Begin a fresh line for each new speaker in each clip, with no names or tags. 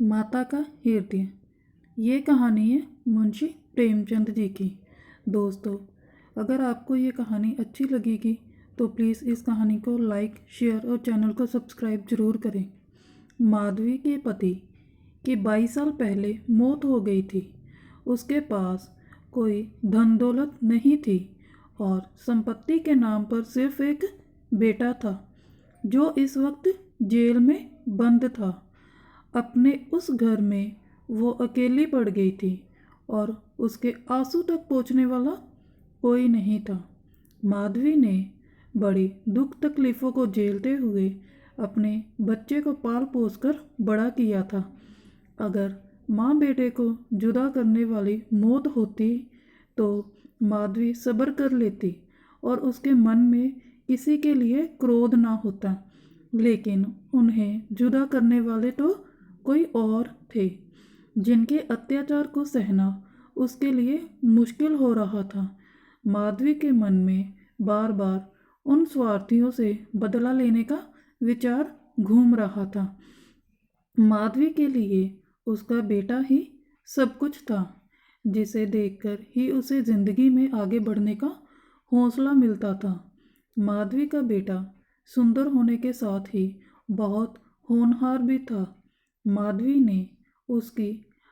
माता का हृदय। ये कहानी है मुंशी प्रेमचंद जी की। दोस्तों, अगर आपको ये कहानी अच्छी लगेगी तो प्लीज़ इस कहानी को लाइक, शेयर और चैनल को सब्सक्राइब ज़रूर करें। माधवी के पति की 22 साल पहले मौत हो गई थी। उसके पास कोई धन दौलत नहीं थी और संपत्ति के नाम पर सिर्फ एक बेटा था जो इस वक्त जेल में बंद था। अपने उस घर में वो अकेली पड़ गई थी और उसके आंसू तक पहुंचने वाला कोई नहीं था। माधवी ने बड़ी दुख तकलीफ़ों को झेलते हुए अपने बच्चे को पाल पोस कर बड़ा किया था। अगर माँ बेटे को जुदा करने वाली मौत होती तो माधवी सब्र कर लेती और उसके मन में किसी के लिए क्रोध ना होता, लेकिन उन्हें जुदा करने वाले तो कोई और थे जिनके अत्याचार को सहना उसके लिए मुश्किल हो रहा था। माधवी के मन में बार बार उन स्वार्थियों से बदला लेने का विचार घूम रहा था। माधवी के लिए उसका बेटा ही सब कुछ था, जिसे देखकर ही उसे जिंदगी में आगे बढ़ने का हौसला मिलता था। माधवी का बेटा सुंदर होने के साथ ही बहुत होनहार भी था। माधवी ने उसकी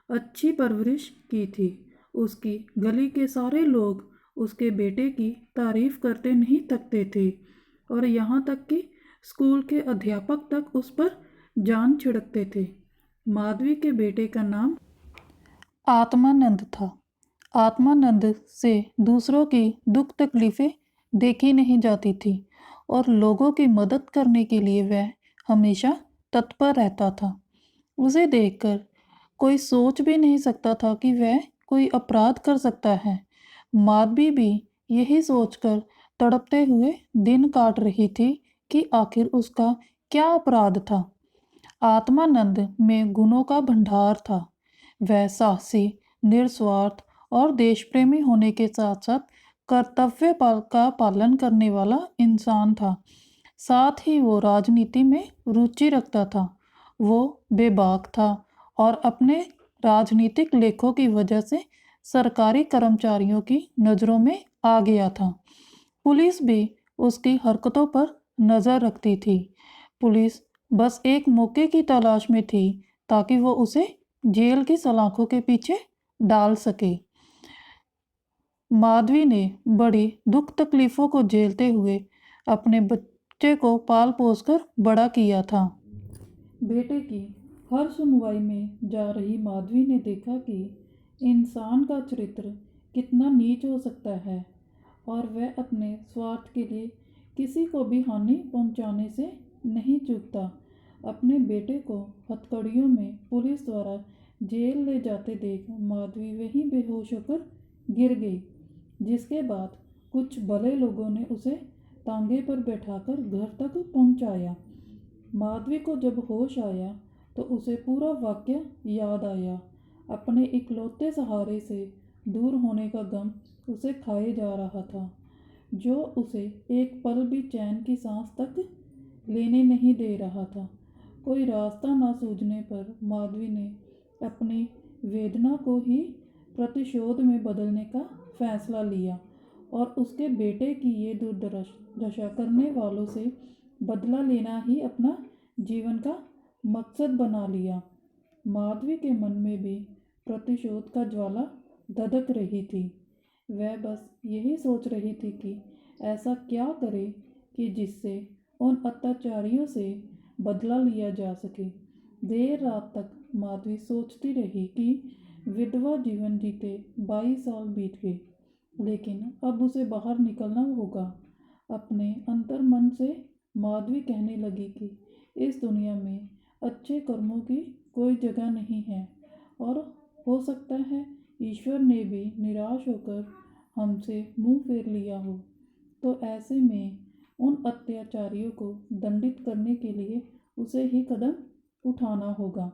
अच्छी परवरिश की थी। उसकी गली के सारे लोग उसके बेटे की तारीफ करते नहीं थकते थे और यहाँ तक कि स्कूल के अध्यापक तक उस पर जान छिड़कते थे। माधवी के बेटे का नाम आत्मानंद था। आत्मानंद से दूसरों की दुख तकलीफ़ें देखी नहीं जाती थी और लोगों की मदद करने के लिए वह हमेशा तत्पर रहता था। उसे देखकर कोई सोच भी नहीं सकता था कि वह कोई अपराध कर सकता है। माधवी भी यही सोचकर तड़पते हुए दिन काट रही थी कि आखिर उसका क्या अपराध था। आत्मानंद में गुणों का भंडार था। वह साहसी, निस्वार्थ और देशप्रेमी होने के साथ साथ कर्तव्य का पालन करने वाला इंसान था। साथ ही वो राजनीति में रुचि रखता था। वो बेबाक था और अपने राजनीतिक लेखों की वजह से सरकारी कर्मचारियों की नज़रों में आ गया था। पुलिस भी उसकी हरकतों पर नज़र रखती थी। पुलिस बस एक मौके की तलाश में थी ताकि वो उसे जेल की सलाखों के पीछे डाल सके। माधवी ने बड़ी दुख तकलीफ़ों को झेलते हुए अपने बच्चे को पाल पोस कर बड़ा किया था। बेटे की हर सुनवाई में जा रही माधवी ने देखा कि इंसान का चरित्र कितना नीच हो सकता है और वह अपने स्वार्थ के लिए किसी को भी हानि पहुंचाने से नहीं चूकता। अपने बेटे को हथकड़ियों में पुलिस द्वारा जेल ले जाते देख माधवी वहीं बेहोश होकर गिर गई, जिसके बाद कुछ भले लोगों ने उसे तांगे पर बैठाकर घर तक पहुंचाया। माधवी को जब होश आया तो उसे पूरा वाक्य याद आया। अपने इकलौते सहारे से दूर होने का गम उसे खाए जा रहा था, जो उसे एक पल भी चैन की सांस तक लेने नहीं दे रहा था। कोई रास्ता ना सूझने पर माधवी ने अपनी वेदना को ही प्रतिशोध में बदलने का फैसला लिया और उसके बेटे की ये दुर्दशा करने वालों से बदला लेना ही अपना जीवन का मकसद बना लिया। माधवी के मन में भी प्रतिशोध का ज्वाला धधक रही थी। वह बस यही सोच रही थी कि ऐसा क्या करे कि जिससे उन अत्याचारियों से बदला लिया जा सके। देर रात तक माधवी सोचती रही कि विधवा जीवन जीते 22 साल बीत गए, लेकिन अब उसे बाहर निकलना होगा। अपने अंतर मन से माधवी कहने लगी कि इस दुनिया में अच्छे कर्मों की कोई जगह नहीं है और हो सकता है ईश्वर ने भी निराश होकर हमसे मुंह फेर लिया हो। तो ऐसे में उन अत्याचारियों को दंडित करने के लिए उसे ही कदम उठाना होगा।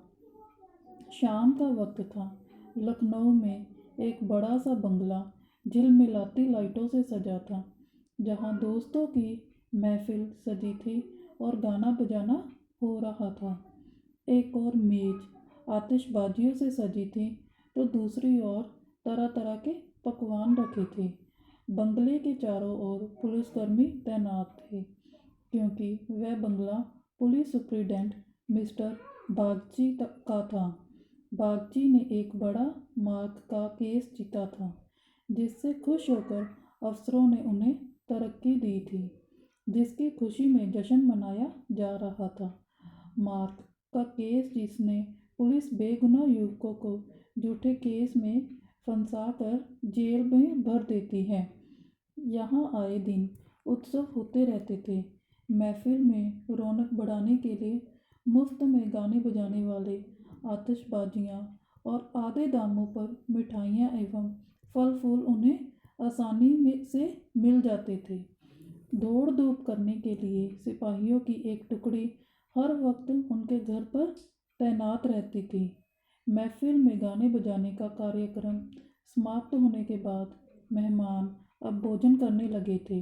शाम का वक्त था। लखनऊ में एक बड़ा सा बंगला झिलमिलाती लाइटों से सजा था, जहाँ दोस्तों की महफिल सजी थी और गाना बजाना हो रहा था। एक और मेज आतिशबाजियों से सजी थी तो दूसरी ओर तरह तरह के पकवान रखे थे। बंगले के चारों ओर पुलिसकर्मी तैनात थे क्योंकि वह बंगला पुलिस सुप्रिटेंडेंट मिस्टर बागची का था। बागची ने एक बड़ा मार्क का केस जीता था जिससे खुश होकर अफसरों ने उन्हें तरक्की दी थी, जिसकी खुशी में जश्न मनाया जा रहा था। मार्क का केस जिसने पुलिस बेगुनाह युवकों को झूठे केस में फंसाकर जेल में भर देती है। यहाँ आए दिन उत्सव होते रहते थे। महफिल में रौनक बढ़ाने के लिए मुफ्त में गाने बजाने वाले, आतिशबाजियाँ और आधे दामों पर मिठाइयाँ एवं फल फूल उन्हें आसानी में से मिल जाते थे। दौड़ धूप करने के लिए सिपाहियों की एक टुकड़ी हर वक्त उनके घर पर तैनात रहती थी। महफिल में गाने बजाने का कार्यक्रम समाप्त होने के बाद मेहमान अब भोजन करने लगे थे।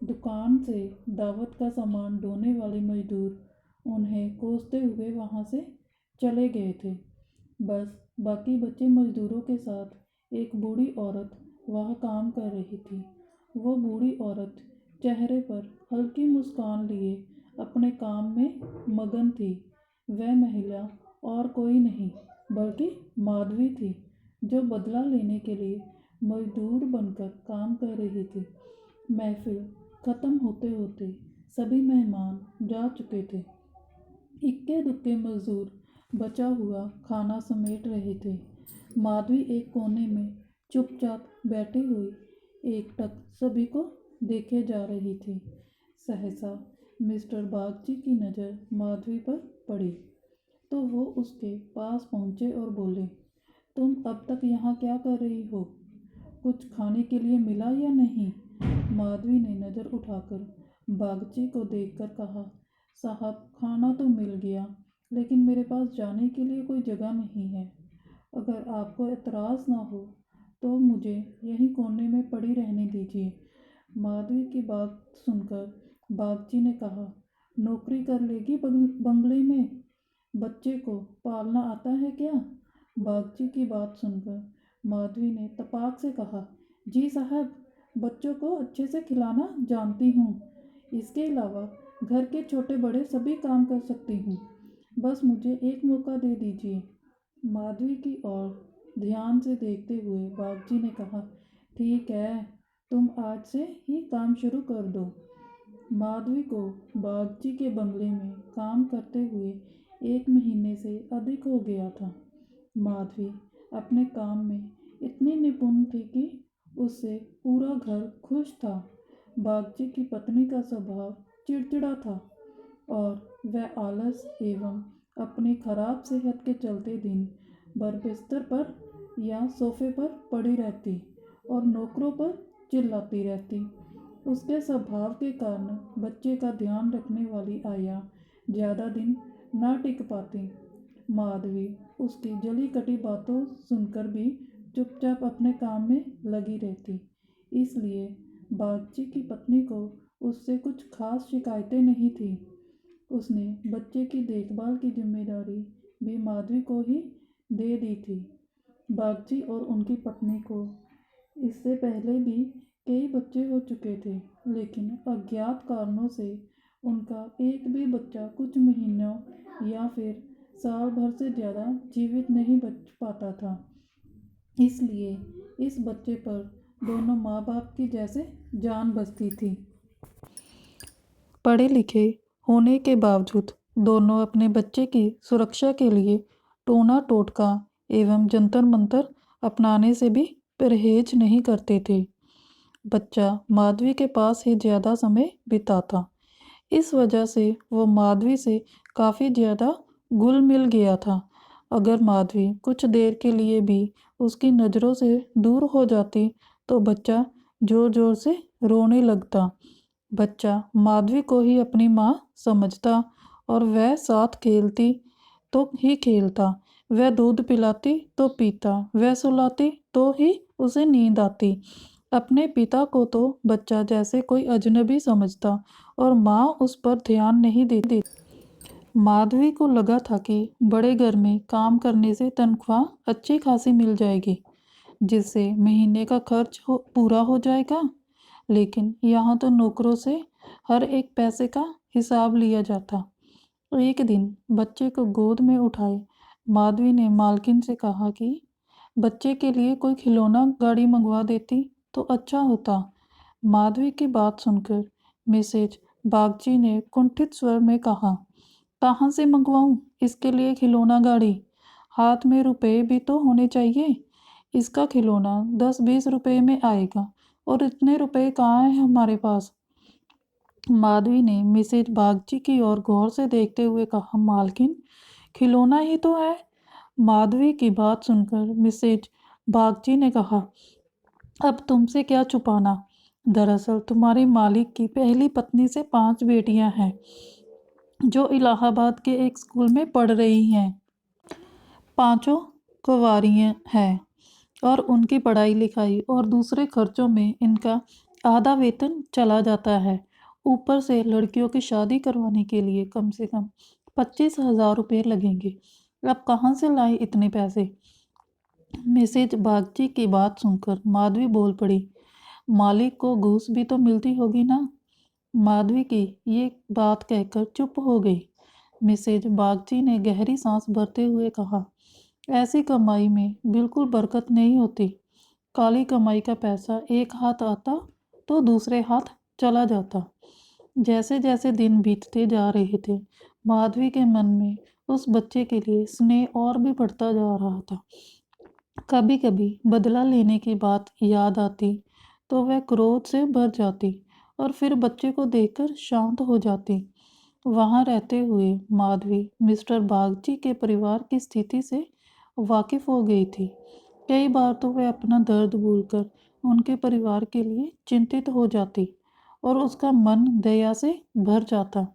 दुकान से दावत का सामान ढोने वाले मजदूर उन्हें कोसते हुए वहां से चले गए थे। बस बाकी बचे मजदूरों के साथ एक बूढ़ी औरत वह काम कर रही थी। वो बूढ़ी औरत चेहरे पर हल्की मुस्कान लिए अपने काम में मगन थी। वह महिला और कोई नहीं बल्कि माधवी थी, जो बदला लेने के लिए मजदूर बनकर काम कर रही थी। महफिल खत्म होते होते सभी मेहमान जा चुके थे। इक्के दुक्के मजदूर बचा हुआ खाना समेट रहे थे। माधवी एक कोने में चुपचाप बैठी हुई एकटक सभी को देखे जा रही थी। सहसा मिस्टर बागची की नज़र माधवी पर पड़ी तो वो उसके पास पहुँचे और बोले, तुम अब तक यहाँ क्या कर रही हो? कुछ खाने के लिए मिला या नहीं? माधवी ने नज़र उठाकर बागची को देखकर कहा, साहब खाना तो मिल गया, लेकिन मेरे पास जाने के लिए कोई जगह नहीं है। अगर आपको एतराज़ ना हो तो मुझे यहीं कोने में पड़ी रहने दीजिए। माधवी की बात सुनकर बागची ने कहा, नौकरी कर लेगी बंगले में? बच्चे को पालना आता है क्या? बागची की बात सुनकर माधवी ने तपाक से कहा, जी साहब, बच्चों को अच्छे से खिलाना जानती हूँ। इसके अलावा घर के छोटे बड़े सभी काम कर सकती हूँ। बस मुझे एक मौका दे दीजिए। माधवी की ओर ध्यान से देखते हुए बागची ने कहा, ठीक है, तुम आज से ही काम शुरू कर दो। माधवी को बागची के बंगले में काम करते हुए 1 महीने से अधिक हो गया था। माधवी अपने काम में इतनी निपुण थी कि उससे पूरा घर खुश था। बागची की पत्नी का स्वभाव चिड़चिड़ा था और वह आलस एवं अपनी खराब सेहत के चलते दिन भर बिस्तर पर या सोफे पर पड़ी रहती और नौकरों पर चिल्लाती रहती। उसके स्वभाव के कारण बच्चे का ध्यान रखने वाली आया ज़्यादा दिन न टिक पाती। माधवी उसकी जली कटी बातों सुनकर भी चुपचाप अपने काम में लगी रहती। इसलिए बागची की पत्नी को उससे कुछ खास शिकायतें नहीं थी। उसने बच्चे की देखभाल की जिम्मेदारी भी माधवी को ही दे दी थी। बागची और उनकी पत्नी को इससे पहले भी कई बच्चे हो चुके थे, लेकिन अज्ञात कारणों से उनका एक भी बच्चा कुछ महीनों या फिर साल भर से ज़्यादा जीवित नहीं बच पाता था। इसलिए इस बच्चे पर दोनों माँ बाप की जैसे जान बसती थी। पढ़े लिखे होने के बावजूद दोनों अपने बच्चे की सुरक्षा के लिए टोना टोटका एवं जंतर मंतर अपनाने से भी परहेज नहीं करते थे। बच्चा माधवी के पास ही ज़्यादा समय बिताता। इस वजह से वो माधवी से काफ़ी ज़्यादा घुल मिल गया था। अगर माधवी कुछ देर के लिए भी उसकी नज़रों से दूर हो जाती तो बच्चा ज़ोर ज़ोर से रोने लगता। बच्चा माधवी को ही अपनी माँ समझता और वह साथ खेलती तो ही खेलता, वह दूध पिलाती तो पीता, वह सुलाती तो ही उसे नींद आती। अपने पिता को तो बच्चा जैसे कोई अजनबी समझता और माँ उस पर ध्यान नहीं देती। माधवी को लगा था कि बड़े घर में काम करने से तनख्वाह अच्छी खासी मिल जाएगी, जिससे महीने का खर्च पूरा हो जाएगा। लेकिन यहाँ तो नौकरों से हर एक पैसे का हिसाब लिया जाता। एक दिन बच्चे को गोद में उठाए माधवी ने मालकिन से कहा कि बच्चे के लिए कोई खिलौना गाड़ी मंगवा देती तो अच्छा होता। माधवी की बात सुनकर मिसेज बागची ने कुंठित स्वर में कहा, कहाँ से मंगवाऊं इसके लिए खिलौना गाड़ी? हाथ में रुपए भी तो होने चाहिए। इसका खिलौना 10-20 रुपए में आएगा और इतने रुपए कहाँ हैं हमारे पास। माधवी ने मिसेज बागची की ओर गौर से देखते हुए कहा, मालकिन खिलौना ही तो है। माधवी की बात सुनकर मिसेज बागची ने कहा, अब तुमसे क्या छुपाना। दरअसल तुम्हारे मालिक की पहली पत्नी से 5 बेटियां हैं जो इलाहाबाद के एक स्कूल में पढ़ रही हैं। पांचों कुंवारियां हैं और उनकी पढ़ाई लिखाई और दूसरे खर्चों में इनका आधा वेतन चला जाता है। ऊपर से लड़कियों की शादी करवाने के लिए कम से कम 25,000 रुपये लगेंगे। अब कहाँ से लाए इतने पैसे? मिसेज बागची की बात सुनकर माधवी बोल पड़ी, मालिक को घूस भी तो मिलती होगी ना। माधवी की ये बात कहकर चुप हो गई। मिसेज बागची ने गहरी सांस भरते हुए कहा, ऐसी कमाई में बिल्कुल बरकत नहीं होती। काली कमाई का पैसा एक हाथ आता तो दूसरे हाथ चला जाता। जैसे जैसे दिन बीतते जा रहे थे, माधवी के मन में उस बच्चे के लिए स्नेह और भी बढ़ता जा रहा था। कभी कभी बदला लेने की बात याद आती तो वह क्रोध से भर जाती और फिर बच्चे को देखकर शांत हो जाती। वहाँ रहते हुए माधवी मिस्टर बागची के परिवार की स्थिति से वाकिफ हो गई थी। कई बार तो वह अपना दर्द भूलकर उनके परिवार के लिए चिंतित हो जाती और उसका मन दया से भर जाता।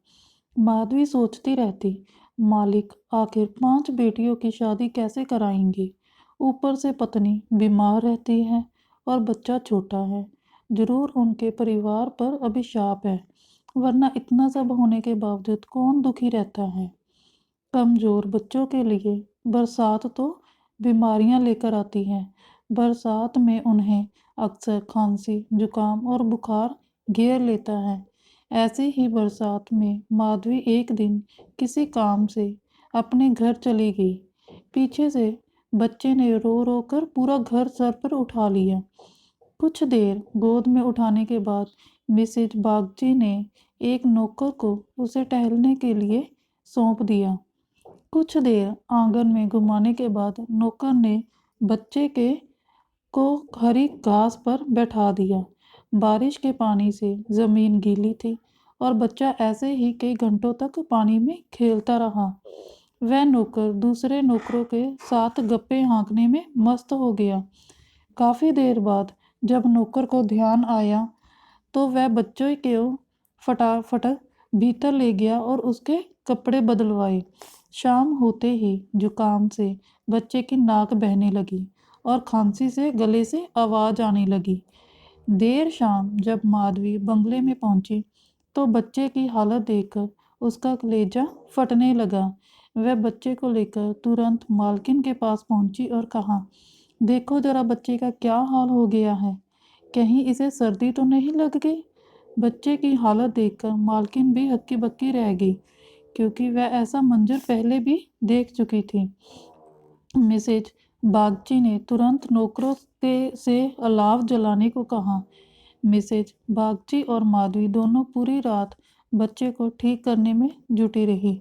माधवी सोचती रहती, मालिक आखिर 5 बेटियों की शादी कैसे कराएंगे? ऊपर से पत्नी बीमार रहती है और बच्चा छोटा है। जरूर उनके परिवार पर अभिशाप है, वरना इतना सब होने के बावजूद कौन दुखी रहता है। कमज़ोर बच्चों के लिए बरसात तो बीमारियां लेकर आती है। बरसात में उन्हें अक्सर खांसी, जुकाम और बुखार घेर लेता है। ऐसी ही बरसात में माधवी एक दिन किसी काम से अपने घर चली गई। पीछे से बच्चे ने रो रो कर पूरा घर सर पर उठा लिया। कुछ देर गोद में उठाने के बाद मिसेज बागची ने एक नौकर को उसे टहलने के लिए सौंप दिया। कुछ देर आंगन में घुमाने के बाद नौकर ने बच्चे को हरी घास पर बैठा दिया। बारिश के पानी से ज़मीन गीली थी और बच्चा ऐसे ही कई घंटों तक पानी में खेलता रहा। वह नौकर दूसरे नौकरों के साथ गप्पे हाँकने में मस्त हो गया। काफ़ी देर बाद जब नौकर को ध्यान आया तो वह बच्चे को फटाफट भीतर ले गया और उसके कपड़े बदलवाए। शाम होते ही जुकाम से बच्चे की नाक बहने लगी और खांसी से गले से आवाज़ आने लगी। देर शाम जब माधवी बंगले में पहुंची तो बच्चे की हालत देखकर उसका कलेजा फटने लगा। वह बच्चे को लेकर तुरंत मालकिन के पास पहुंची और कहा, देखो जरा बच्चे का क्या हाल हो गया है, कहीं इसे सर्दी तो नहीं लग गई। बच्चे की हालत देखकर मालकिन भी हक्की बक्की रह गई, क्योंकि वह ऐसा मंजर पहले भी देख चुकी थी। मिसेज बागची ने तुरंत नौकरों से अलाव जलाने को कहा। मिसेज बागची और माधवी दोनों पूरी रात बच्चे को ठीक करने में जुटी रही।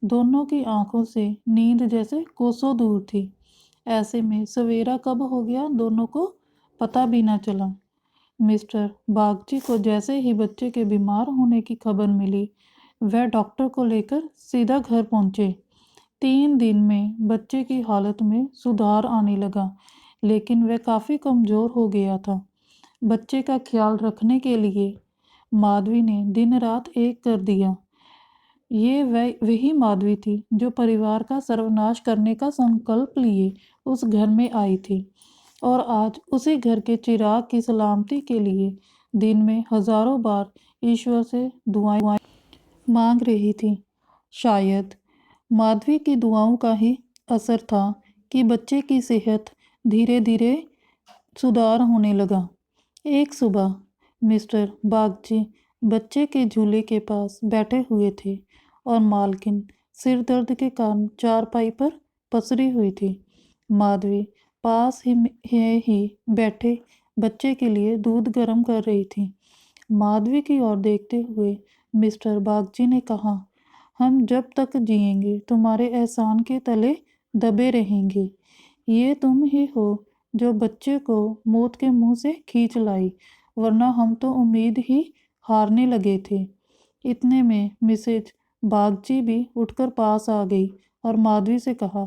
दोनों की आंखों से नींद जैसे कोसों दूर थी। ऐसे में सवेरा कब हो गया दोनों को पता भी न चला। मिस्टर बागची को जैसे ही बच्चे के बीमार होने की खबर मिली, वह डॉक्टर को लेकर सीधा घर पहुंचे। 3 दिन में बच्चे की हालत में सुधार आने लगा, लेकिन वह काफ़ी कमज़ोर हो गया था। बच्चे का ख्याल रखने के लिए माधवी ने दिन रात एक कर दिया। ये वही माधवी थी जो परिवार का सर्वनाश करने का संकल्प लिए उस घर में आई थी और आज उसी घर के चिराग की सलामती के लिए दिन में हजारों बार ईश्वर से दुआएं मांग रही थी। शायद माधवी की दुआओं का ही असर था कि बच्चे की सेहत धीरे धीरे सुधार होने लगा। एक सुबह मिस्टर बागची बच्चे के झूले के पास बैठे हुए थे और मालकिन सिर दर्द के कारण चारपाई पर पसरी हुई थी। माधवी पास ही बैठे बच्चे के लिए दूध गर्म कर रही थी। माधवी की ओर देखते हुए मिस्टर बागची ने कहा, हम जब तक जिएंगे तुम्हारे एहसान के तले दबे रहेंगे। ये तुम ही हो जो बच्चे को मौत के मुंह से खींच लाई, वरना हम तो उम्मीद ही हारने लगे थे। इतने में मिसेज बागची भी उठकर पास आ गई और माधवी से कहा,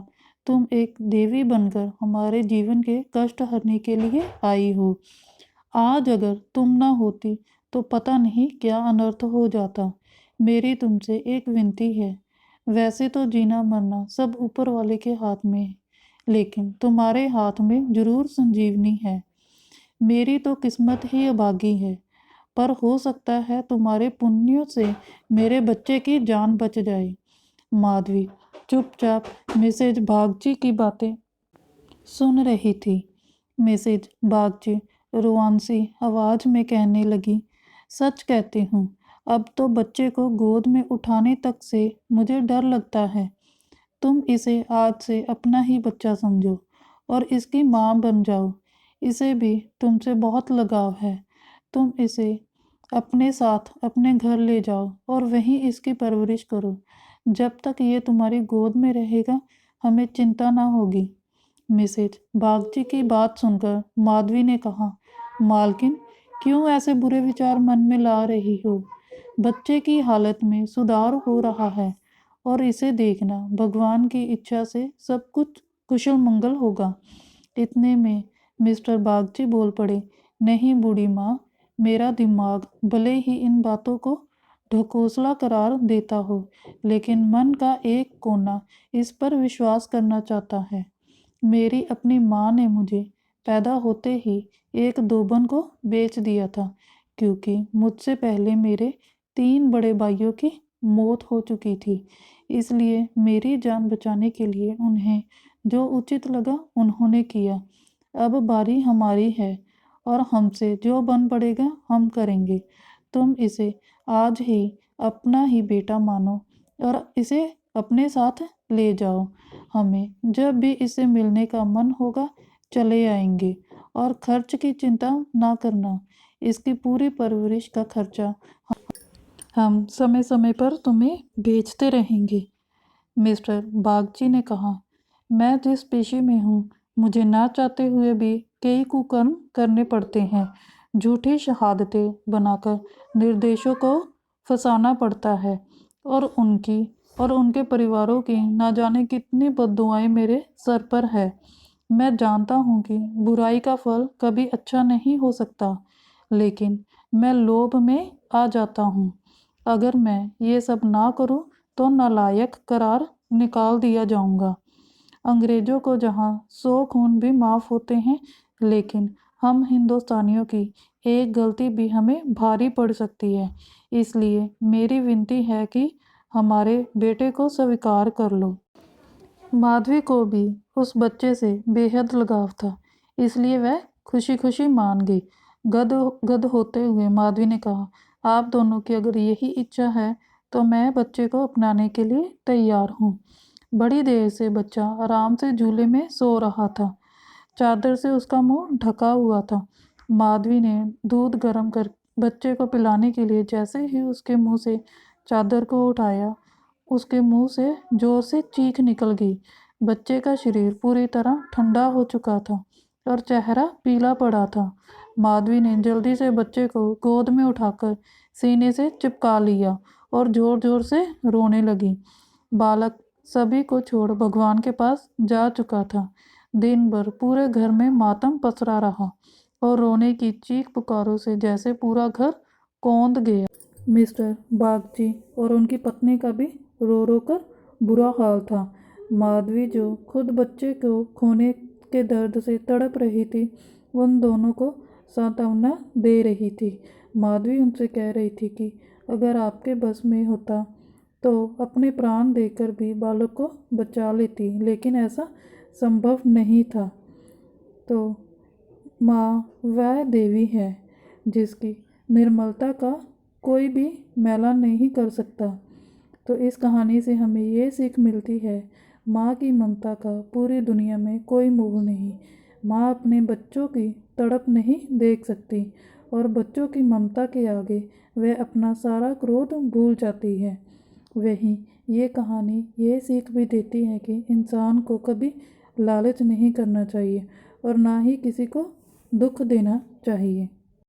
तुम एक देवी बनकर हमारे जीवन के कष्ट हरने के लिए आई हो। आज अगर तुम ना होती तो पता नहीं क्या अनर्थ हो जाता। मेरी तुमसे एक विनती है। वैसे तो जीना मरना सब ऊपर वाले के हाथ में है, लेकिन तुम्हारे हाथ में जरूर संजीवनी है। मेरी तो किस्मत ही अभागी है, पर हो सकता है तुम्हारे पुण्यों से मेरे बच्चे की जान बच जाए। माधवी चुपचाप मिसेज बागची की बातें सुन रही थी। मिसेज बागची रुआंसी आवाज में कहने लगी, सच कहती हूँ, अब तो बच्चे को गोद में उठाने तक से मुझे डर लगता है। तुम इसे आज से अपना ही बच्चा समझो और इसकी माँ बन जाओ। इसे भी तुमसे बहुत लगाव है। तुम इसे अपने साथ अपने घर ले जाओ और वहीं इसकी परवरिश करो। जब तक ये तुम्हारी गोद में रहेगा हमें चिंता ना होगी। मिसेज बागची की बात सुनकर माधवी ने कहा, मालकिन क्यों ऐसे बुरे विचार मन में ला रही हो? बच्चे की हालत में सुधार हो रहा है और इसे देखना भगवान की इच्छा से सब कुछ कुशल मंगल होगा। इतने में मिस्टर बागची बोल पड़े, नहीं बूढ़ी माँ, मेरा दिमाग भले ही इन बातों को ढकोसला करार देता हो, लेकिन मन का एक कोना इस पर विश्वास करना चाहता है। मेरी अपनी माँ ने मुझे पैदा होते ही एक दोबन को बेच दिया था, क्योंकि मुझसे पहले मेरे 3 बड़े भाइयों की मौत हो चुकी थी। इसलिए मेरी जान बचाने के लिए उन्हें जो उचित लगा उन्होंने किया। अब बारी हमारी है और हमसे जो बन पड़ेगा हम करेंगे। तुम इसे आज ही अपना ही बेटा मानो और इसे अपने साथ ले जाओ। हमें जब भी इसे मिलने का मन होगा चले आएंगे और खर्च की चिंता ना करना। इसकी पूरी परवरिश का खर्चा हम समय समय पर तुम्हें भेजते रहेंगे। मिस्टर बागची ने कहा, मैं जिस पेशे में हूँ मुझे ना चाहते हुए भी कई कुकर्म करने पड़ते हैं। झूठी शहादतें बनाकर निर्दोषों को फंसाना पड़ता है और उनके परिवारों की ना जाने कितनी बद्दुआएं मेरे सर पर है। मैं जानता हूँ कि बुराई का फल कभी अच्छा नहीं हो सकता, लेकिन मैं लोभ में आ जाता हूँ। अगर मैं ये सब ना करूँ तो नालायक करार निकाल दिया जाऊंगा। अंग्रेजों को जहाँ 100 खून भी माफ़ होते हैं, लेकिन हम हिंदुस्तानियों की एक गलती भी हमें भारी पड़ सकती है। इसलिए मेरी विनती है कि हमारे बेटे को स्वीकार कर लो। माधवी को भी उस बच्चे से बेहद लगाव था, इसलिए वह खुशी खुशी मान गई। गद गद होते हुए माधवी ने कहा, आप दोनों की अगर यही इच्छा है तो मैं बच्चे को अपनाने के लिए तैयार हूँ। बड़ी देर से बच्चा आराम से झूले में सो रहा था। चादर से उसका मुंह ढका हुआ था। माधवी ने दूध गर्म कर बच्चे को पिलाने के लिए जैसे ही उसके मुंह से चादर को उठाया, उसके मुंह से जोर से चीख निकल गई। बच्चे का शरीर पूरी तरह ठंडा हो चुका था और चेहरा पीला पड़ा था। माधवी ने जल्दी से बच्चे को गोद में उठाकर सीने से चिपका लिया और जोर जोर से रोने लगी। बालक सभी को छोड़ भगवान के पास जा चुका था। दिन भर पूरे घर में मातम पसरा रहा और रोने की चीख पुकारों से जैसे पूरा घर कौंध गया। मिस्टर बागची और उनकी पत्नी का भी रो रो कर बुरा हाल था। माधवी जो खुद बच्चे को खोने के दर्द से तड़प रही थी, उन दोनों को सांत्वना दे रही थी। माधवी उनसे कह रही थी कि अगर आपके बस में होता तो अपने प्राण देकर भी बालक को बचा लेती, लेकिन ऐसा संभव नहीं था। तो माँ वह देवी है जिसकी निर्मलता का कोई भी मैला नहीं कर सकता। तो इस कहानी से हमें ये सीख मिलती है, माँ की ममता का पूरी दुनिया में कोई मोह नहीं। माँ अपने बच्चों की तड़प नहीं देख सकती और बच्चों की ममता के आगे वह अपना सारा क्रोध भूल जाती है। वहीं ये कहानी ये सीख भी देती है कि इंसान को कभी लालच नहीं करना चाहिए और ना ही किसी को दुख देना चाहिए।